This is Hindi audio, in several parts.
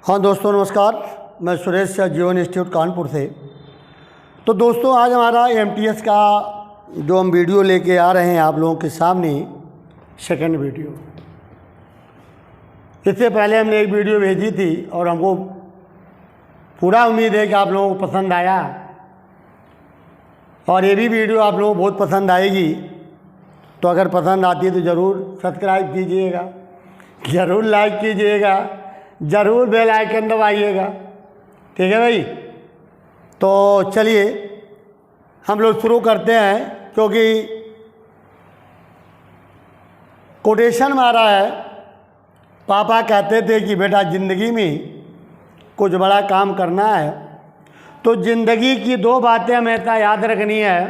हाँ दोस्तों नमस्कार, मैं सुरेश शाह जीवन इंस्टीट्यूट कानपुर से। तो दोस्तों आज हमारा एमटीएस का जो हम वीडियो लेके आ रहे हैं आप लोगों के सामने, सेकंड वीडियो। इससे पहले हमने एक वीडियो भेजी थी और हमको पूरा उम्मीद है कि आप लोगों को पसंद आया और ये भी वीडियो आप लोगों को बहुत पसंद आएगी। तो अगर पसंद आती है तो ज़रूर सब्सक्राइब कीजिएगा, ज़रूर लाइक कीजिएगा, ज़रूर बेल आइकन दबाइएगा। ठीक है भाई। तो चलिए हम लोग शुरू करते हैं, क्योंकि कोटेशन मारा है। पापा कहते थे कि बेटा ज़िंदगी में कुछ बड़ा काम करना है तो ज़िंदगी की दो बातें हमेशा याद रखनी है।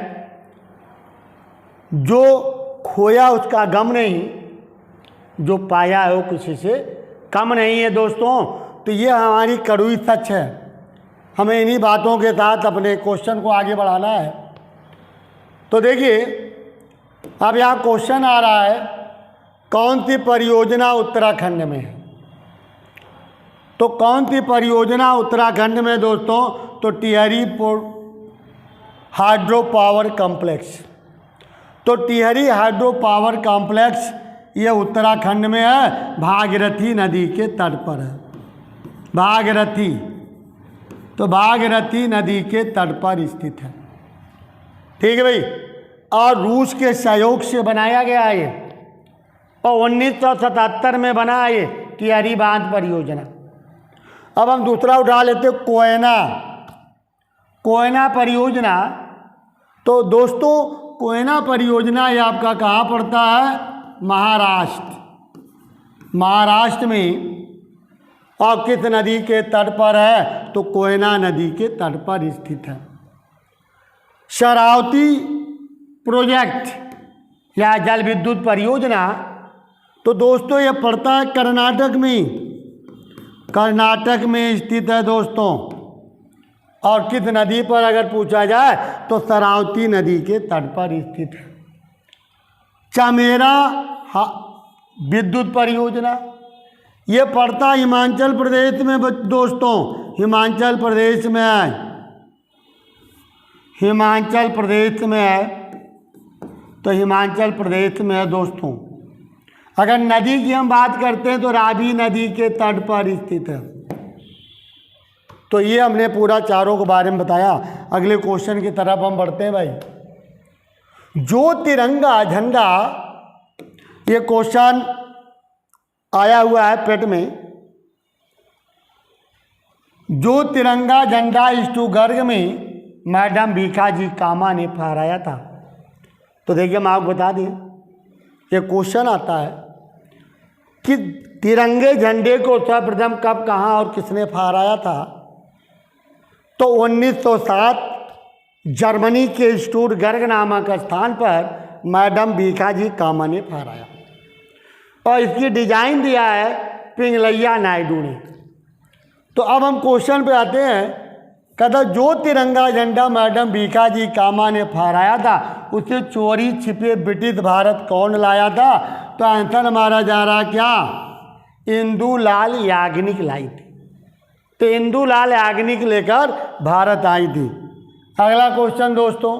जो खोया उसका गम नहीं, जो पाया है वो किसी से कम नहीं है। दोस्तों तो ये हमारी कड़वी सच है। हमें इन्हीं बातों के साथ अपने क्वेश्चन को आगे बढ़ाना है। तो देखिए अब यहाँ क्वेश्चन आ रहा है, कौन सी परियोजना उत्तराखंड में है। तो कौन सी परियोजना उत्तराखंड में दोस्तों, तो टिहरी हाइड्रो पावर कॉम्प्लेक्स। तो टिहरी हाइड्रो पावर कॉम्प्लेक्स ये उत्तराखंड में है, भागीरथी नदी के तट पर है। भागीरथी, तो भागीरथी नदी के तट पर स्थित है। ठीक है भाई। और रूस के सहयोग से बनाया गया है ये, और 1977 में बना है ये टिहरी बांध परियोजना। अब हम दूसरा उठा लेते कोयना परियोजना। तो दोस्तों कोयना परियोजना ये आपका कहाँ पड़ता है, महाराष्ट्र में। और किस नदी के तट पर है, तो कोयना नदी के तट पर स्थित है। शरावती प्रोजेक्ट या जल विद्युत परियोजना, तो दोस्तों ये पड़ता है कर्नाटक में स्थित है दोस्तों। और किस नदी पर अगर पूछा जाए तो शरावती नदी के तट पर स्थित है। चमेरा विद्युत परियोजना ये पड़ता हिमाचल प्रदेश में दोस्तों। हिमाचल प्रदेश में है, हिमाचल प्रदेश में है। तो हिमाचल प्रदेश में है दोस्तों। अगर नदी की हम बात करते हैं तो रावी नदी के तट पर स्थित है। तो ये हमने पूरा चारों के बारे में बताया। अगले क्वेश्चन की तरफ हम बढ़ते हैं भाई। जो तिरंगा झंडा, ये क्वेश्चन आया हुआ है पेट में। जो तिरंगा झंडा स्टुटगर्ग में मैडम भीखाजी कामा ने फहराया था। तो देखिए हम आपको बता दें, ये क्वेश्चन आता है कि तिरंगे झंडे को सर्वप्रथम कब, कहाँ और किसने फहराया था। तो 1907 जर्मनी के स्टुटगर्ग नामक स्थान पर मैडम भीखाजी कामा ने फहराया। और इसकी डिजाइन दिया है पिंगलैया नायडू ने। तो अब हम क्वेश्चन पे आते हैं। कहता जो तिरंगा झंडा मैडम भीखाजी कामा ने फहराया था उसे चोरी छिपे ब्रिटिश भारत कौन लाया था। तो आंसर हमारा जा रहा क्या, इंदुलाल याग्निक लाई थी। तो इंदुलाल याग्निक लेकर भारत आई थी। अगला क्वेश्चन दोस्तों,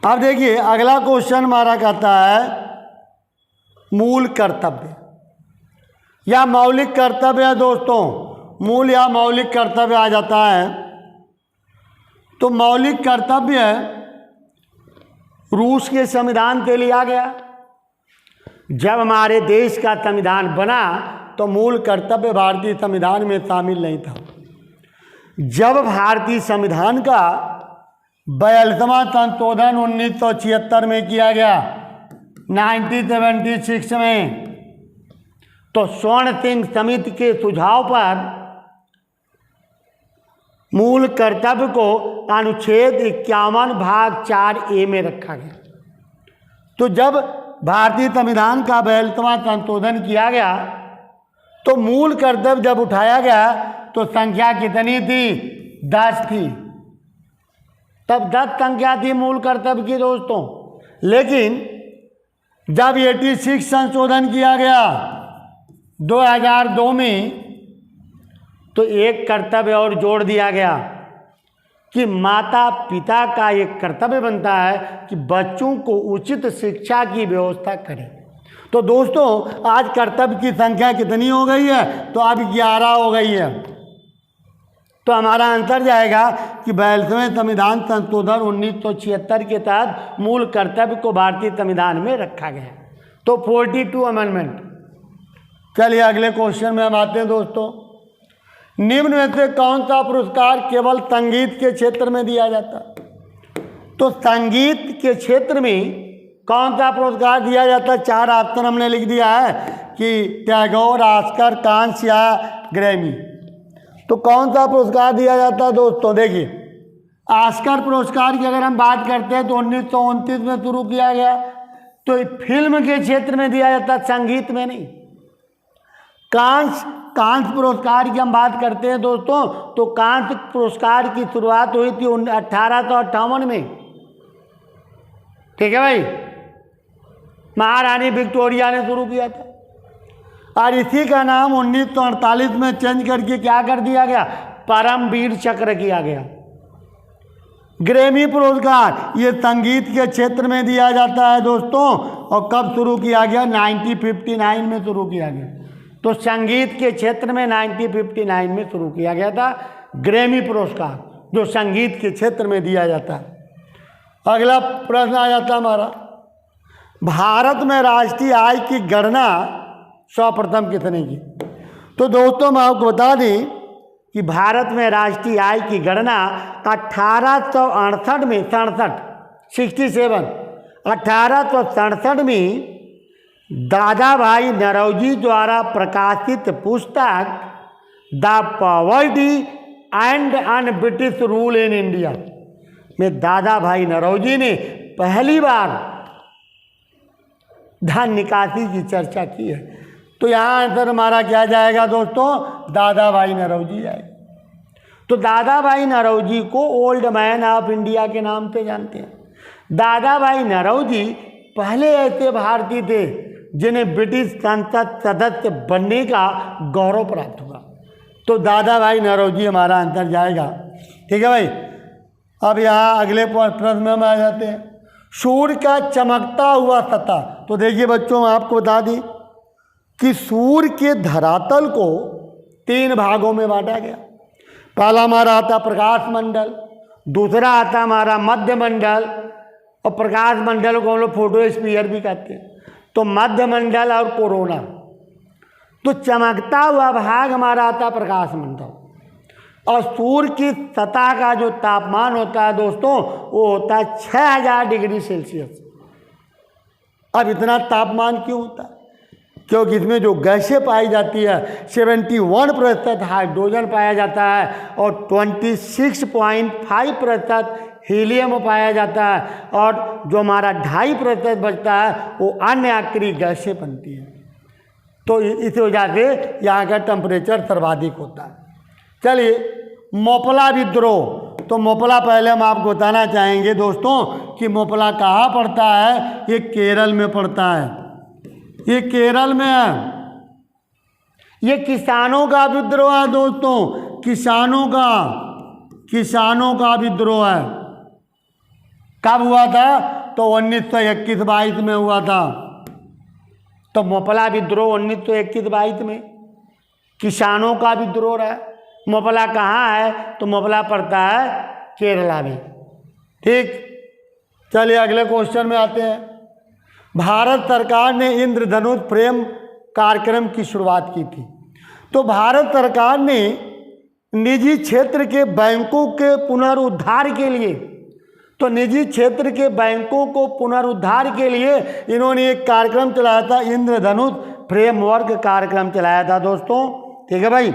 अब देखिए अगला क्वेश्चन हमारा कहता है मूल कर्तव्य या मौलिक कर्तव्य है दोस्तों। मूल या मौलिक कर्तव्य आ जाता है। तो मौलिक कर्तव्य रूस के संविधान से लिया गया। जब हमारे देश का संविधान बना तो मूल कर्तव्य भारतीय संविधान में शामिल नहीं था। जब भारतीय संविधान का 42वां संशोधन 1976 में किया गया, 1976 में, तो स्वर्ण सिंह समिति के सुझाव पर मूल कर्तव्य को अनुच्छेद 51 भाग 4A में रखा गया। तो जब भारतीय संविधान का 42वां संशोधन किया गया तो मूल कर्तव्य जब उठाया गया तो संख्या कितनी थी, 10 थी। तब 10 संख्या थी मूल कर्तव्य की दोस्तों। लेकिन जब 86 संशोधन किया गया 2002 में, तो एक कर्तव्य और जोड़ दिया गया कि माता पिता का एक कर्तव्य बनता है कि बच्चों को उचित शिक्षा की व्यवस्था करें। तो दोस्तों आज कर्तव्य की संख्या कितनी हो गई है? तो अब 11 हो गई है। तो हमारा आंसर जाएगा कि 42वें संविधान संशोधन 1976 के तहत मूल कर्तव्य को भारतीय संविधान में रखा गया। तो 42 अमेंडमेंट। चलिए अगले क्वेश्चन में हम आते हैं दोस्तों। निम्न में से कौन सा पुरस्कार केवल संगीत के क्षेत्र में दिया जाता है? तो संगीत के क्षेत्र में कौन सा पुरस्कार दिया जाता है? 4 ऑप्शन हमने लिख दिया है कि टैगोर, ऑस्कर, कांस या ग्रैमी। तो कौन सा पुरस्कार दिया जाता है दोस्तों? देखिए ऑस्कर पुरस्कार की अगर हम बात करते हैं तो 1929 में शुरू किया गया। तो फिल्म के क्षेत्र में दिया जाता है, संगीत में नहीं। कांस पुरस्कार की हम बात करते हैं दोस्तों, तो कांस पुरस्कार की शुरुआत हुई थी 1858 में। ठीक है भाई, महारानी विक्टोरिया ने शुरू किया था। और इसी का नाम 1948 में चेंज करके क्या कर दिया गया? परमवीर चक्र किया गया। ग्रैमी पुरस्कार ये संगीत के क्षेत्र में दिया जाता है दोस्तों। और कब शुरू किया गया? 1959 में शुरू किया गया। तो संगीत के क्षेत्र में 1959 में शुरू किया गया था ग्रैमी पुरस्कार, जो संगीत के क्षेत्र में दिया जाता है। अगला प्रश्न आ जाता है हमारा, भारत में राष्ट्रीय आय की गणना सर्वप्रथम किसने की? तो दोस्तों मैं आपको बता दें कि भारत में राष्ट्रीय आय की गणना 1867 में 1867 में दादा भाई नरौजी द्वारा प्रकाशित पुस्तक the poverty and un British rule in India में दादा भाई नरौजी ने पहली बार धन निकासी की चर्चा की है। तो यहाँ आंसर हमारा क्या जाएगा दोस्तों? दादा भाई नरौजी जाएगा। तो दादा भाई नरौजी को ओल्ड मैन ऑफ इंडिया के नाम से जानते हैं। दादा भाई नरौजी पहले ऐसे भारतीय थे जिन्हें ब्रिटिश संसद सदस्य बनने का गौरव प्राप्त हुआ। तो दादा भाई नरौजी हमारा आंसर जाएगा। ठीक है भाई, अब यहाँ अगले प्रश्न में हम आ जाते हैं। सूर्य का चमकता हुआ सतह। तो देखिए बच्चों आपको बता दी कि सूर्य के धरातल को 3 भागों में बांटा गया। पहला हमारा आता प्रकाश मंडल, दूसरा आता हमारा मध्य मंडल, और प्रकाश मंडल को हम लोग फोटोस्फीयर भी कहते हैं। तो मध्य मंडल और कोरोना। तो चमकता हुआ भाग हमारा आता प्रकाश मंडल, और सूर्य की सतह का जो तापमान होता है दोस्तों वो होता है 6000 डिग्री सेल्सियस। अब इतना तापमान क्यों होता है? क्योंकि इसमें जो गैसें पाई जाती है 71% हाइड्रोजन पाया जाता है और 26.5% हीलियम पाया जाता है, और जो हमारा 2.5% बचता है वो अन्य आक्रिय गैसें बनती हैं। तो इस वजह से यहाँ का टेम्परेचर सर्वाधिक होता है। चलिए मोपला विद्रोह। तो मोपला पहले हम आपको बताना चाहेंगे दोस्तों कि मोपला कहाँ पड़ता है। ये केरल में पड़ता है, ये केरल में है। ये किसानों का विद्रोह है दोस्तों, किसानों का विद्रोह है। कब हुआ था? तो 1921-22 में हुआ था। तो मोपला विद्रोह 1921-22 में किसानों का विद्रोह रहा। मोपला कहाँ है? तो मोपला पड़ता है केरला में। ठीक, चलिए अगले क्वेश्चन में आते हैं। भारत सरकार ने इंद्रधनुष फ्रेम कार्यक्रम की शुरुआत की थी। तो भारत सरकार ने निजी क्षेत्र के बैंकों के पुनरुद्धार के लिए, तो निजी क्षेत्र के बैंकों को पुनरुद्धार के लिए इन्होंने एक कार्यक्रम चलाया था, इंद्रधनुष फ्रेमवर्क कार्यक्रम चलाया था दोस्तों। ठीक है भाई,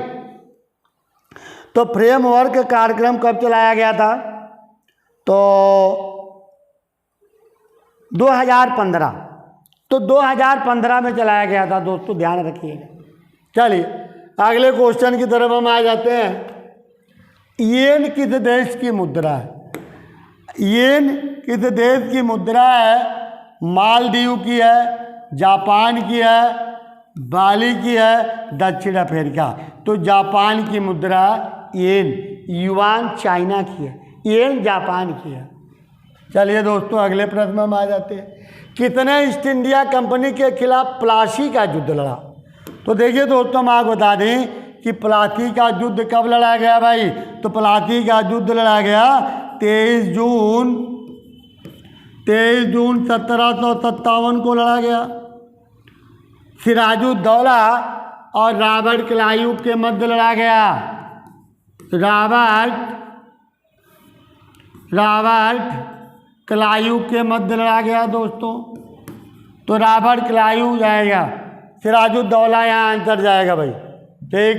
तो फ्रेमवर्क कार्यक्रम कब चलाया गया था? तो 2015। तो 2015 में चलाया गया था दोस्तों, ध्यान रखिएगा। चलिए अगले क्वेश्चन की तरफ हम आ जाते हैं। येन किस देश की मुद्रा है? येन किस देश की मुद्रा है? मालदीव की है, जापान की है, बाली की है दक्षिण अफ्रीका। तो जापान की मुद्रा येन, युआन चाइना की है, येन जापान की है। चलिए दोस्तों अगले प्रश्न में हम आ जाते हैं। कितने ईस्ट इंडिया कंपनी के खिलाफ प्लासी का युद्ध लड़ा? तो देखिए दोस्तों हम आपको बता दें कि प्लासी का युद्ध कब लड़ा गया भाई? तो प्लासी का युद्ध लड़ा गया 23 जून 1757 को लड़ा गया। सिराजुद्दौला और रॉबर्ट क्लाइव के मध्य लड़ा गया। रॉबर्ट क्लाइव के मध्य लड़ा गया दोस्तों। तो रॉबर्ट क्लाइव जाएगा, सिराजुद्दौला यहाँ आंसर जाएगा भाई। ठीक।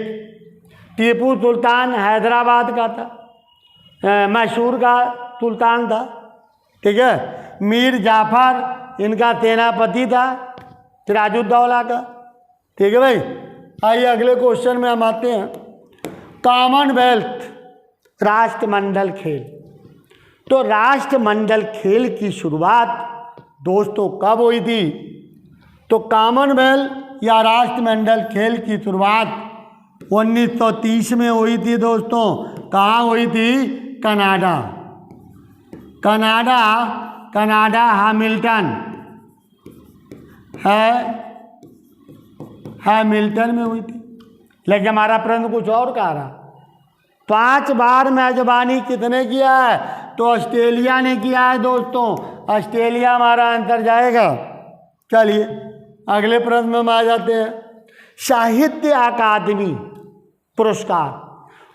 टीपू सुल्तान हैदराबाद का था, मैसूर का सुल्तान था। ठीक है। मीर जाफर इनका सेनापति था सिराजुद्दौला का। ठीक है भाई। आइए अगले क्वेश्चन में हम आते हैं। कॉमनवेल्थ राष्ट्रमंडल खेल। तो राष्ट्रमंडल खेल की शुरुआत दोस्तों कब हुई थी? तो कॉमनवेल्थ या राष्ट्रमंडल खेल की शुरुआत 1930 में हुई थी दोस्तों। कहाँ हुई थी? कनाडा हैमिल्टन में हुई थी। लेकिन हमारा प्रश्न कुछ और कह रहा। 5 बार मेजबानी कितने किया है? तो ऑस्ट्रेलिया ने किया है दोस्तों। ऑस्ट्रेलिया हमारा आंसर जाएगा। चलिए अगले प्रश्न में हम आ जाते हैं। साहित्य अकादमी पुरस्कार।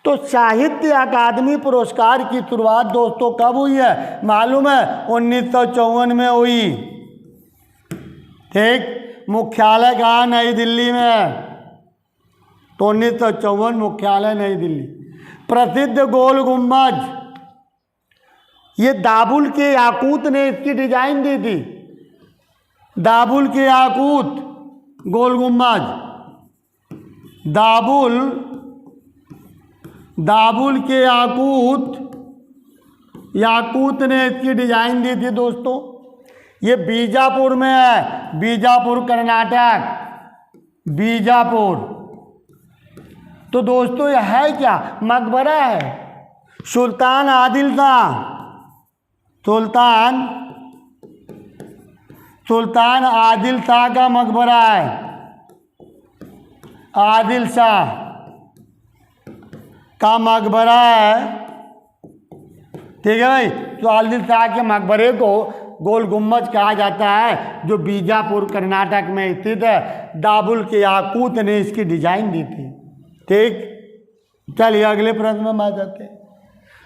तो साहित्य अकादमी पुरस्कार की शुरुआत दोस्तों कब हुई है? मालूम है? 1954 में हुई। ठीक। मुख्यालय कहाँ? नई दिल्ली में है। तो 1954 मुख्यालय नई दिल्ली। प्रसिद्ध गोल गुम्बज, ये दाबुल के याकूत ने इसकी डिजाइन दी थी। दाबुल के याकूत गोल गुम्बज, दाबुल के याकूत ने इसकी डिजाइन दी थी दोस्तों। ये बीजापुर में है, बीजापुर कर्नाटक, बीजापुर। तो दोस्तों यह है क्या? मकबरा है। सुल्तान आदिल शाह का मकबरा है। आदिल शाह का मकबरा है। ठीक है भाई। तो आदिल शाह के मकबरे को गोल गुम्बज कहा जाता है, जो बीजापुर कर्नाटक में स्थित है। दाबुल के याकूत ने इसकी डिजाइन दी थी। ठीक। चलिए अगले प्रश्न में हम आ जाते हैं।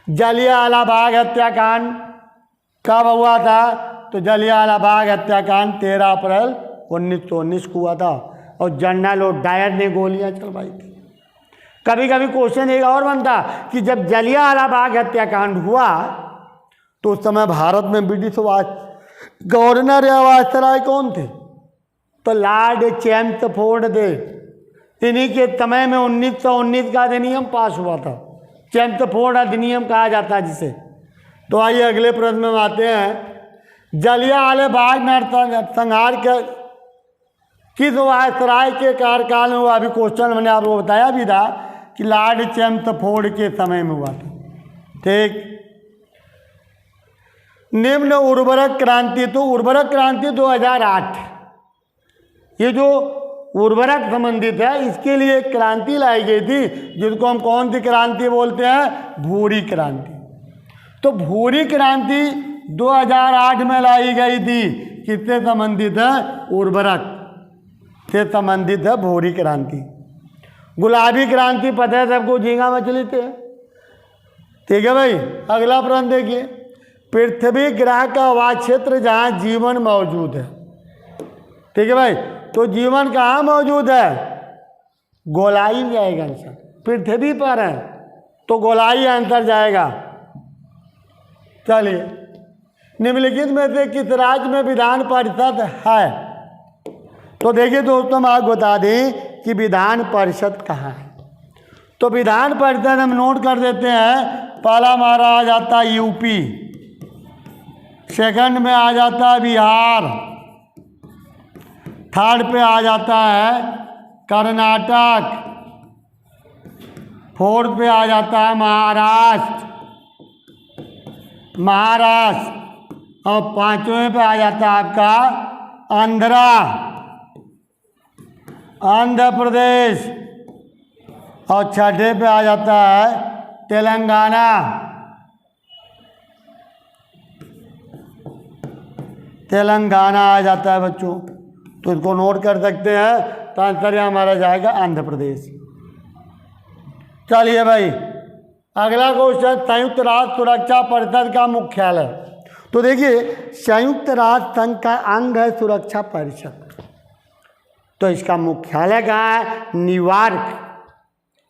जलियांवाला बाग हत्याकांड कब हुआ था? तो जलियांवाला बाग हत्याकांड 13 अप्रैल 1919 को हुआ था और जनरल और डायर ने गोलियां चलवाई थी। कभी कभी क्वेश्चन एक और बनता कि जब जलियांवाला बाग हत्याकांड हुआ तो उस समय भारत में ब्रिटिश गवर्नर या वायसराय कौन थे? तो लॉर्ड चैम्सफोर्ड थे। इन्हीं के समय में 1919 का अधिनियम पास हुआ था। चैम्सफोर्ड अधिनियम कहा जाता है जिसे। तो आइए अगले प्रश्न में आते हैं। जलियांवाला बाग नरसंहार के किस वायसराय के कार्यकाल में हुआ? अभी क्वेश्चन मैंने आपको बताया भी था कि लॉर्ड चैम्सफोर्ड के समय में हुआ था। ठीक। निम्न उर्वरक क्रांति। तो उर्वरक क्रांति 2008, ये जो उर्वरक संबंधित है इसके लिए एक क्रांति लाई गई थी, जिसको हम कौन सी क्रांति बोलते हैं? भूरी क्रांति। तो भूरी क्रांति 2008 में लाई गई थी। किससे संबंधित है? उर्वरक से संबंधित है भूरी क्रांति। गुलाबी क्रांति पता है सबको, झींगा मछली थे। ठीक है भाई। अगला प्रश्न देखिए। पृथ्वी ग्रह का वह क्षेत्र जहाँ जीवन मौजूद है। ठीक है भाई। तो जीवन कहाँ मौजूद है? गोलाई जाएगा आंसर। पृथ्वी पर है तो गोलाई आंसर जाएगा। चलिए निम्नलिखित में से किस राज्य में विधान परिषद है? तो देखिए दोस्तों हम आपको बता दें कि विधान परिषद कहाँ है। तो विधान परिषद हम नोट कर देते हैं। पहला हमारा आ जाता है यूपी, सेकंड में आ जाता है बिहार, थर्ड पे आ जाता है कर्नाटक। फोर्थ पे आ जाता है महाराष्ट्र, महाराष्ट्र। और पांचवें पे आ जाता है आपका आंध्र प्रदेश। और छठे पे आ जाता है तेलंगाना। तेलंगाना आ जाता है बच्चों, तो इसको नोट कर सकते हैं। तो आंसर यहाँ हमारा जाएगा आंध्र प्रदेश। चलिए भाई, अगला क्वेश्चन, संयुक्त राष्ट्र सुरक्षा परिषद का मुख्यालय। तो देखिए, संयुक्त राष्ट्र संघ का अंग है सुरक्षा परिषद, तो इसका मुख्यालय कहाँ है? न्यूयॉर्क,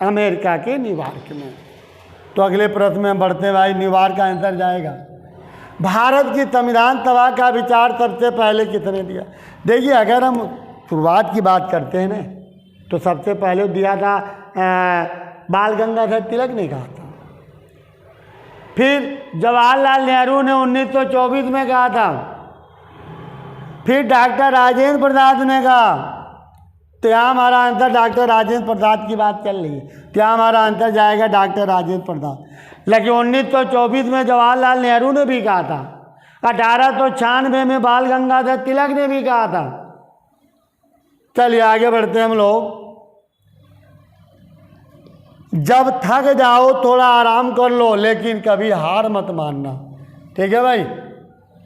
अमेरिका के न्यूयॉर्क में। तो अगले प्रश्न में बढ़ते हैं भाई, न्यूयॉर्क का आंसर जाएगा। भारत की संविधान सभा का विचार सबसे पहले किसने दिया? देखिए, अगर हम शुरुआत की बात करते हैं ना, तो सबसे पहले दिया था बाल गंगाधर तिलक ने कहा था। फिर जवाहरलाल नेहरू ने 1924 में कहा था। फिर डॉक्टर राजेंद्र प्रसाद ने कहा। तो यहाँ हमारा आंसर डॉक्टर राजेंद्र प्रसाद की बात चल रही है, तो यहाँ हमारा आंसर जाएगा डॉक्टर राजेंद्र प्रसाद। लेकिन 1924 में जवाहरलाल नेहरू ने भी कहा था, 1896 में बाल गंगाधर तिलक ने भी कहा था। चलिए आगे बढ़ते हैं हम लोग। जब थक जाओ थोड़ा आराम कर लो, लेकिन कभी हार मत मानना। ठीक है भाई।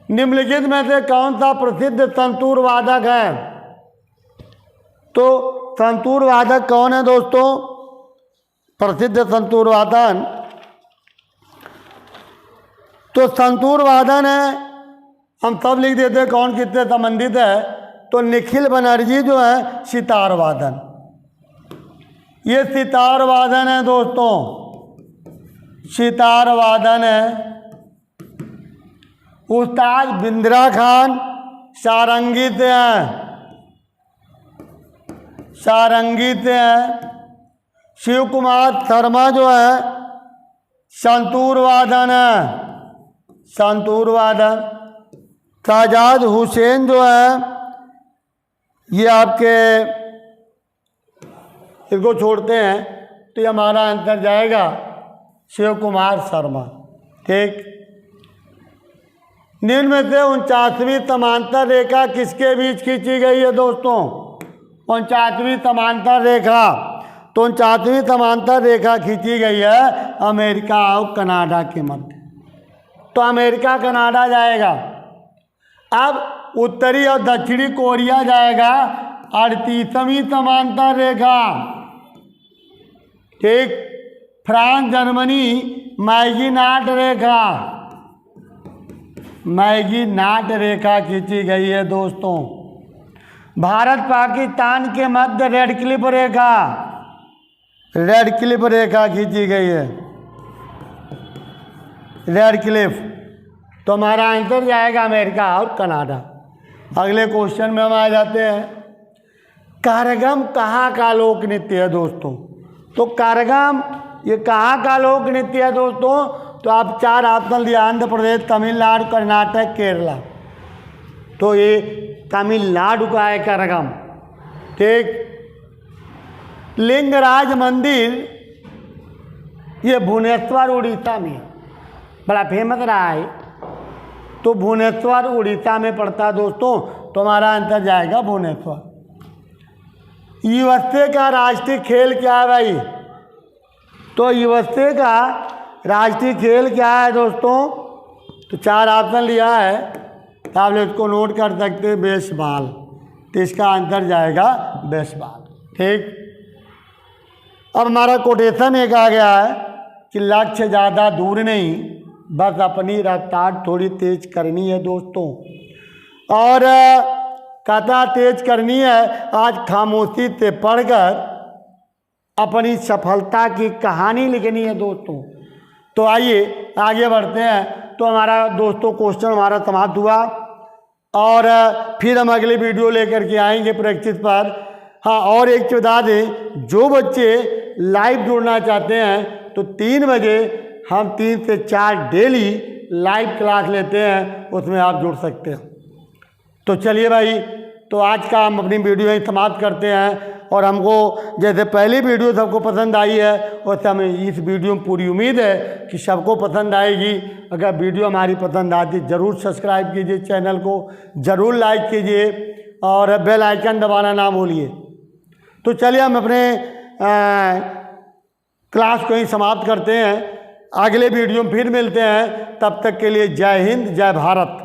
निम्नलिखित में से कौन सा प्रसिद्ध संतूर वादक है? तो संतूर वादक कौन है दोस्तों? प्रसिद्ध संतूर वादन, तो संतूर वादन है, हम सब लिख देते हैं कौन किससे संबंधित है। तो निखिल बनर्जी जो है सितार वादन, ये सितार वादन है दोस्तों, सितार वादन है। उस्ताद बिंद्रा खान सारंगी से हैं, सारंगी से हैं। शिव कुमार शर्मा जो है संतूर वादन है, संतूर वादन। शाहजाद हुसैन जो है ये आपके, इसको छोड़ते हैं, तो ये हमारा आंसर जाएगा शिव कुमार शर्मा। ठीक। निम्न में से 49वीं समांतर रेखा किसके बीच खींची गई है दोस्तों? 49वीं समांतर रेखा, तो 49वीं समांतर रेखा खींची गई है अमेरिका और कनाडा के मध्य, तो अमेरिका कनाडा जाएगा। अब उत्तरी और दक्षिणी कोरिया जाएगा 38वीं समांतर रेखा। ठीक। फ्रांस जर्मनी मैगीनाट रेखा, मैगीनाट रेखा खींची गई है दोस्तों। भारत पाकिस्तान के मध्य रेड क्लिफ रेखा, रेड क्लिफ रेखा खींची गई है, रेड क्लिफ। तो हमारा आंसर जाएगा अमेरिका और कनाडा। अगले क्वेश्चन में हम आ जाते हैं। कारगम कहाँ का लोक नृत्य है दोस्तों? तो कारगम ये कहाँ का लोक नृत्य है दोस्तों? तो आप 4 ऑप्शन दिया, आंध्र प्रदेश, तमिलनाडु, कर्नाटक, केरला। तो ये तमिलनाडु का है कारगम। ठीक। लिंगराज मंदिर ये भुवनेश्वर उड़ीसा में बड़ा फेमस रहा है, तो भुवनेश्वर उड़ीसा में पड़ता है दोस्तों। तो हमारा आंसर जाएगा भुवनेश्वर। यूएसए का राष्ट्रीय खेल क्या है भाई? तो यूएसए का राष्ट्रीय खेल क्या है दोस्तों? तो 4 ऑप्शन लिया है, तो आप लोग इसको नोट कर सकते हैं, बेसबॉल। तो इसका आंसर जाएगा बेसबॉल। ठीक। अब हमारा कोटेशन एक आ गया है कि लक्ष्य ज़्यादा दूर नहीं, बस अपनी रफ्तार थोड़ी तेज करनी है दोस्तों। और कथा तेज करनी है, आज खामोशी से पढ़कर अपनी सफलता की कहानी लिखनी है दोस्तों। तो आइए आगे बढ़ते हैं। तो हमारा दोस्तों क्वेश्चन हमारा समाप्त हुआ, और फिर हम अगली वीडियो लेकर के आएंगे प्रैक्टिस पर। हाँ, और एक चीज़ बता दें, जो बच्चे लाइव जुड़ना चाहते हैं तो 3 बजे हम 3 से 4 डेली लाइव क्लास लेते हैं, उसमें आप जुड़ सकते हैं। तो चलिए भाई, तो आज का हम अपनी वीडियो यहीं समाप्त करते हैं। और हमको जैसे पहली वीडियो सबको पसंद आई है वैसे हमें इस वीडियो में पूरी उम्मीद है कि सबको पसंद आएगी। अगर वीडियो हमारी पसंद आती जरूर सब्सक्राइब कीजिए, चैनल को ज़रूर लाइक कीजिए और बेल आइकन दबाना ना भूलिए। तो चलिए हम अपने क्लास को ही समाप्त करते हैं, अगले वीडियो में फिर मिलते हैं। तब तक के लिए जय हिंद, जय भारत।